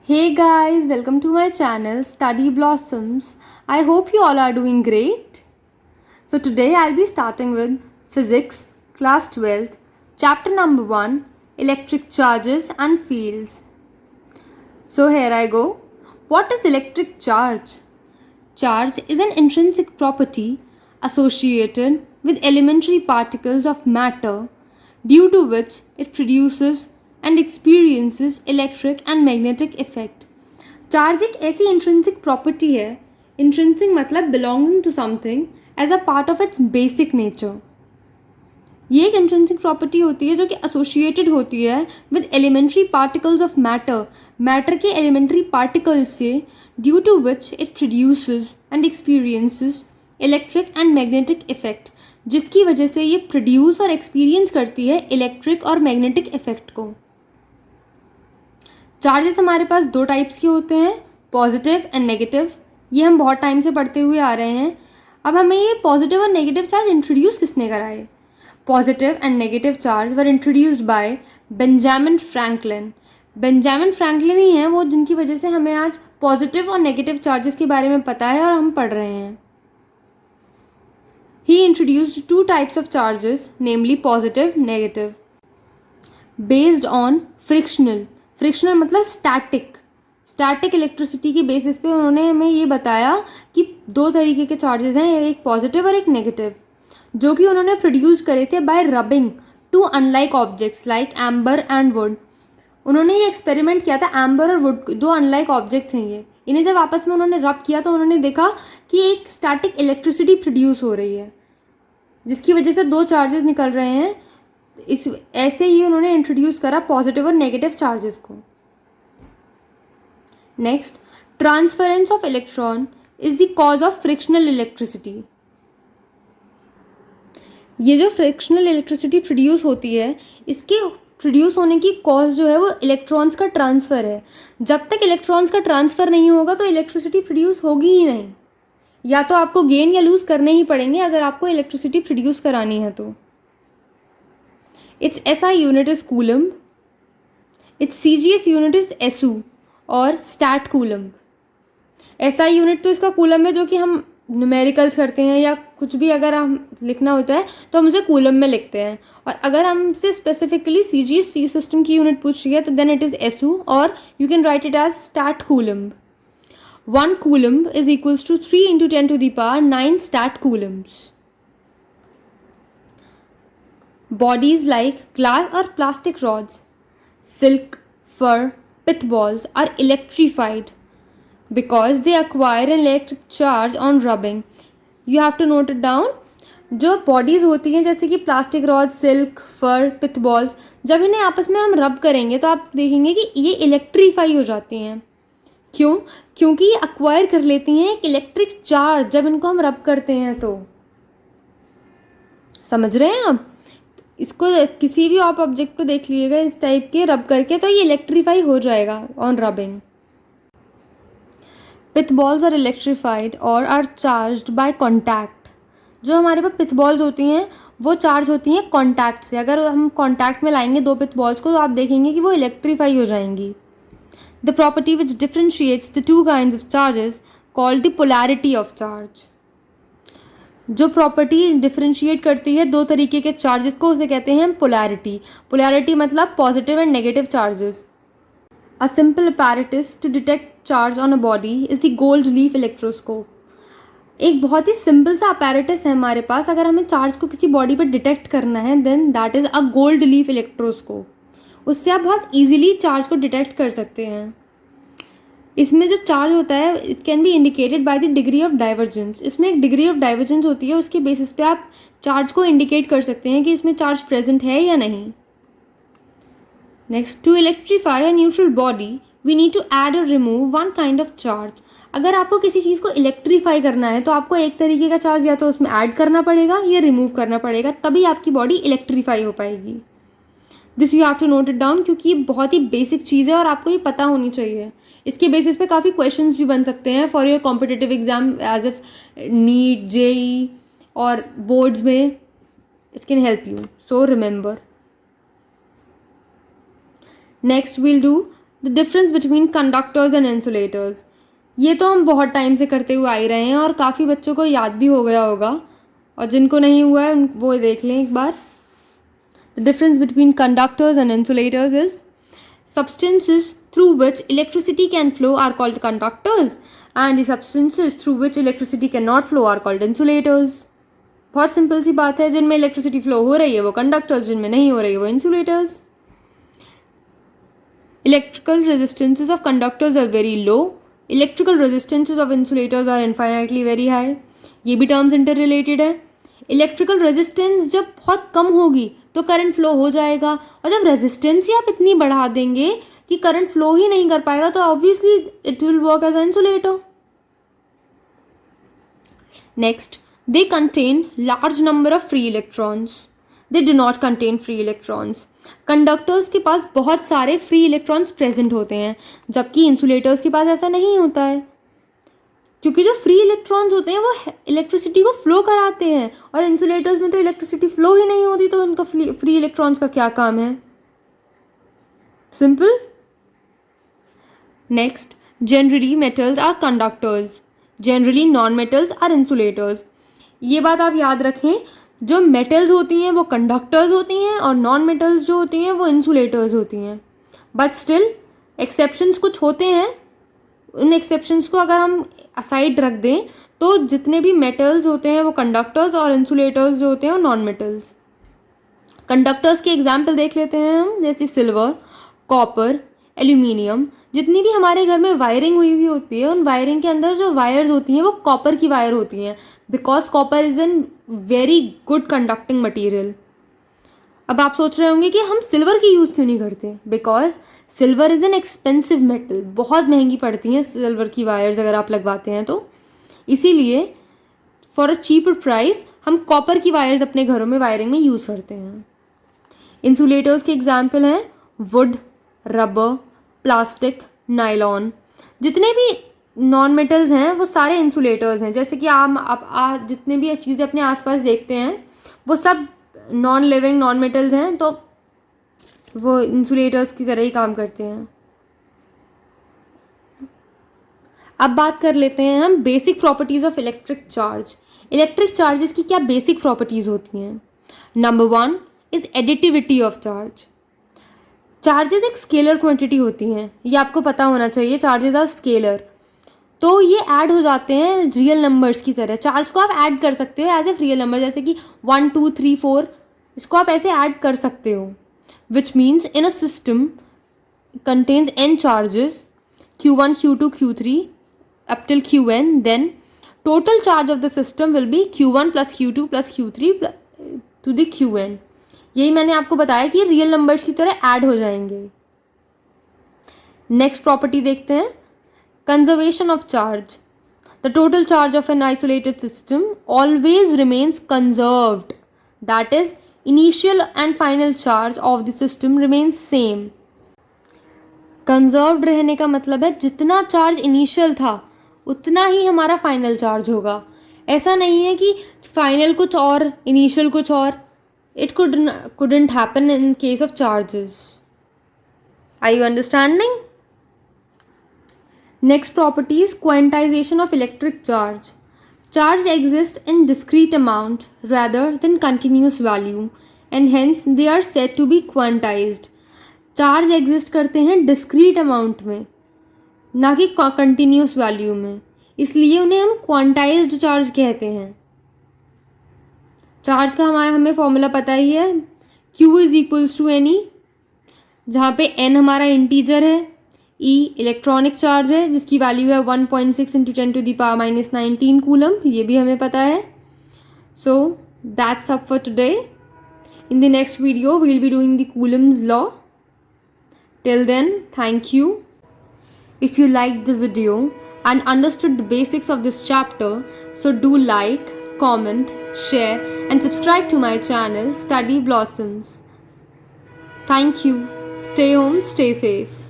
Hey guys, welcome to my channel Study Blossoms. I hope you all are doing great. So today I'll be starting with Physics, Class 12th, Chapter number 1, Electric Charges and Fields. So here I go. What is electric charge? Charge is an intrinsic property associated with elementary particles of matter due to which it produces and experiences electric and magnetic effect. Charge एक ऐसी intrinsic property है, intrinsic मतलब belonging to something as a part of its basic nature. ये एक intrinsic property होती है जो कि एसोसिएटेड होती है with elementary particles of matter, matter के एलिमेंट्री पार्टिकल्स से, due to which it produces and experiences electric and magnetic effect, जिसकी वजह से ये प्रोड्यूस और एक्सपीरियंस करती है इलेक्ट्रिक और मैग्नेटिक इफेक्ट को. चार्जेस हमारे पास दो टाइप्स के होते हैं, पॉजिटिव एंड नेगेटिव. ये हम बहुत टाइम से पढ़ते हुए आ रहे हैं. अब हमें ये पॉजिटिव और नेगेटिव चार्ज इंट्रोड्यूस किसने कराए? Positive and negative charge were introduced by Benjamin Franklin. Benjamin Franklin ही हैं वो जिनकी वजह से हमें आज पॉजिटिव और नेगेटिव चार्जेस के बारे में पता है और हम पढ़ रहे हैं. He introduced two types of charges, namely positive, negative, based on frictional. Frictional मतलब स्टैटिक इलेक्ट्रिसिटी के बेसिस पे उन्होंने हमें ये बताया कि दो तरीके के चार्जेस हैं, एक पॉजिटिव और एक नेगेटिव, जो कि उन्होंने प्रोड्यूस करे थे by rubbing two unlike objects like amber and wood. उन्होंने ये एक्सपेरिमेंट किया था. एम्बर और वुड दो अनलाइक ऑब्जेक्ट्स हैं ये. इन्हें जब आपस में उन्होंने रब किया तो उन्होंने देखा कि एक स्टैटिक इलेक्ट्रिसिटी प्रोड्यूस हो रही है, जिसकी वजह से दो चार्जेस निकल रहे हैं. इस ऐसे ही उन्होंने इंट्रोड्यूस करा पॉजिटिव और नेगेटिव चार्जेस को. Next, transference of electron is the cause of frictional electricity. ये जो फ्रिक्शनल इलेक्ट्रिसिटी प्रोड्यूस होती है, इसके प्रोड्यूस होने की कॉज जो है वो इलेक्ट्रॉन्स का ट्रांसफ़र है. जब तक इलेक्ट्रॉन्स का ट्रांसफ़र नहीं होगा तो इलेक्ट्रिसिटी प्रोड्यूस होगी ही नहीं. या तो आपको गेन या लूज़ करने ही पड़ेंगे अगर आपको इलेक्ट्रिसिटी प्रोड्यूस करानी है तो. Its SI unit is coulomb. Its CGS unit is SU और stat coulomb. SI यूनिट तो इसका कूलम है, जो कि हम न्यूमेरिकल्स करते हैं या कुछ भी अगर हम लिखना होता है तो हम उसे कूलम में लिखते हैं. और अगर हमसे स्पेसिफिकली CGS सिस्टम की यूनिट पूछ रही है तो देन इट इज़ SU और you can write it as stat coulomb. 1 coulomb is equals to 3 into 10 to the power 9 stat coulombs. Bodies like glass or plastic rods, silk, fur, pith balls are electrified because they acquire an electric charge on rubbing. You have to note it down. जो bodies होती हैं जैसे कि plastic rod, silk, फर, पिथ balls, जब इन्हें आपस में हम रब करेंगे तो आप देखेंगे कि ये इलेक्ट्रीफाई हो जाती हैं. क्यों? क्योंकि ये अक्वायर कर लेती हैं एक इलेक्ट्रिक चार्ज जब इनको हम रब करते हैं. तो समझ रहे हैं आप? इसको किसी भी आप ऑब्जेक्ट को देख लीजिएगा इस टाइप के रब करके तो ये इलेक्ट्रीफाई हो जाएगा on rubbing. Pith balls are electrified और आर चार्ज्ड बाय कॉन्टैक्ट. जो हमारे पास पिथ बॉल्स होती हैं वो चार्ज होती हैं कॉन्टैक्ट से. अगर हम कॉन्टैक्ट में लाएंगे दो पिथ बॉल्स को तो आप देखेंगे कि वो इलेक्ट्रीफाई हो जाएंगी. The property which differentiates the two kinds of charges called the polarity of charge. जो प्रॉपर्टी डिफ्रेंशिएट करती है दो तरीके के चार्जेस को उसे कहते हैं पोलैरिटी. पोलैरिटी मतलब positive and negative charges. A simple apparatus to detect charge on a body is the gold leaf electroscope. एक बहुत ही सिंपल सा apparatus है हमारे पास. अगर हमें चार्ज को किसी बॉडी पर डिटेक्ट करना है then that is a gold leaf electroscope. उससे आप बहुत ईजिली चार्ज को डिटेक्ट कर सकते हैं. इसमें जो चार्ज होता है it can be indicated by the degree of divergence. इसमें एक डिग्री ऑफ डाइवर्जेंस होती है, उसके बेसिस पे आप चार्ज को इंडिकेट कर सकते हैं कि इसमें चार्ज प्रेजेंट है या नहीं. Next, to electrify a neutral body we need to add or remove one kind of charge. अगर आपको किसी चीज़ को इलेक्ट्रीफाई करना है तो आपको एक तरीके का चार्ज या तो उसमें ऐड करना पड़ेगा या रिमूव करना पड़ेगा, तभी आपकी बॉडी इलेक्ट्रीफाई हो पाएगी. This you have to note it down क्योंकि ये बहुत ही बेसिक चीज़ है और आपको ये पता होनी चाहिए. इसके बेसिस पे काफ़ी क्वेश्चंस भी बन सकते हैं for your competitive exam as if NEET, JEE और बोर्ड्स में. It can help you, so remember. Next we'll do the difference between conductors and insulators. ये तो हम बहुत टाइम से करते हुए आ ही रहे हैं और काफ़ी बच्चों को याद भी हो गया होगा, और जिनको नहीं हुआ है वो देख लें एक बार। The difference between conductors and insulators is substances through which electricity can flow are called conductors and the substances through which electricity cannot flow are called insulators। बहुत सिंपल सी बात है, जिनमें इलेक्ट्रिसिटी फ्लो हो रही है वो कंडक्टर्स, जिनमें नहीं हो रही है वो insulators. Electrical resistances of conductors are very low, electrical resistances of insulators are infinitely very high. ये भी टर्म्स इंटर रिलेटेड है। इलेक्ट्रिकल रेजिस्टेंस जब बहुत कम होगी तो करंट फ्लो हो जाएगा, और जब रेजिस्टेंस ही आप इतनी बढ़ा देंगे कि करंट फ्लो ही नहीं कर पाएगा तो obviously it will work as insulator. Next, they contain large number of free electrons, they do not contain free electrons. Conductors के पास बहुत सारे फ्री इलेक्ट्रॉन्स प्रेजेंट होते हैं, जबकि इंसुलेटर्स के पास ऐसा नहीं होता है, क्योंकि जो फ्री इलेक्ट्रॉन्स होते हैं वो इलेक्ट्रिसिटी को फ्लो कराते हैं, और इंसुलेटर्स में तो इलेक्ट्रिसिटी फ्लो ही नहीं होती, तो उनका फ्री इलेक्ट्रॉन्स का क्या काम है। Simple. Next, generally metals are conductors, generally non metals are insulators. ये बात आप याद रखें, जो मेटल्स होती हैं वो कंडक्टर्स होती हैं और नॉन मेटल्स जो होती हैं वो इंसुलेटर्स होती हैं। बट स्टिल एक्सेप्शंस कुछ होते हैं, उन एक्सेप्शंस को अगर हम असाइड रख दें तो जितने भी मेटल्स होते हैं वो कंडक्टर्स, और इंसुलेटर्स जो होते हैं वो नॉन मेटल्स। कंडक्टर्स के एग्जाम्पल देख लेते हैं हम, जैसे सिल्वर, कॉपर, एल्यूमिनियम। जितनी भी हमारे घर में वायरिंग हुई होती है, उन वायरिंग के अंदर जो वायर्स होती हैं वो कॉपर की वायर होती हैं, because copper is an very good conducting material. अब आप सोच रहे होंगे कि हम सिल्वर की यूज़ क्यों नहीं करते, because silver is an expensive metal, बहुत महंगी पड़ती हैं सिल्वर की वायर्स अगर आप लगवाते हैं तो, इसीलिए फॉर अ चीपर प्राइस हम कॉपर की वायर्स अपने घरों में वायरिंग में यूज़ करते हैं। इंसुलेटर्स के एग्जाम्पल हैं वुड, रबर, प्लास्टिक, नायलॉन। जितने भी नॉन मेटल्स हैं वो सारे इंसुलेटर्स हैं। जैसे कि आप जितने भी चीज़ें अपने आसपास देखते हैं वो सब नॉन लिविंग नॉन मेटल्स हैं, तो वो इंसुलेटर्स की तरह ही काम करते हैं। अब बात कर लेते हैं हम basic properties of electric charge. Electric charges की क्या बेसिक प्रॉपर्टीज़ होती हैं। Number 1 is additivity of charge. Charges एक स्केलर क्वांटिटी होती हैं, ये आपको पता होना चाहिए। चार्जेस आर स्केलर, तो ये ऐड हो जाते हैं रियल नंबर्स की तरह। चार्ज को आप ऐड कर सकते हो एज ए रियल नंबर, जैसे कि 1 2 3 4, इसको आप ऐसे ऐड कर सकते हो। Which means in a system contains n charges q1 q2 q3 up till qn, then total charge of the system will be q1 plus q2 plus q3 to the qn। यही मैंने आपको बताया कि real numbers की तरह add हो जाएंगे। Next property देखते हैं, conservation of charge. The total charge of an isolated system always remains conserved, that is initial and final charge of the system remains same. Conserved रहने का मतलब है जितना चार्ज इनिशियल था उतना ही हमारा फाइनल चार्ज होगा। ऐसा नहीं है कि फाइनल कुछ और इनिशियल कुछ और। It couldn't happen in case of charges. Are you understanding? Next property is quantization of electric charge. Charge exists in discrete amount rather than continuous value, and hence they are said to be quantized. Charge exist करते हैं discrete amount में, ना कि continuous value में, इसलिए उन्हें हम quantized charge कहते हैं। चार्ज का हमें फॉर्मूला पता ही है, Q is equals to n e, जहाँ पे n हमारा इंटीजर है, E इलेक्ट्रॉनिक चार्ज है जिसकी वैल्यू है 1.6 इंटू 10⁻⁻19 कूलम, ये भी हमें पता है। So that's up for today. In the next video we will be doing the coulomb's law. Till then, thank you. If you like the video and understood the basics of this chapter, so do like, comment, share and subscribe to my channel Study Blossoms. Thank you. Stay home, stay safe.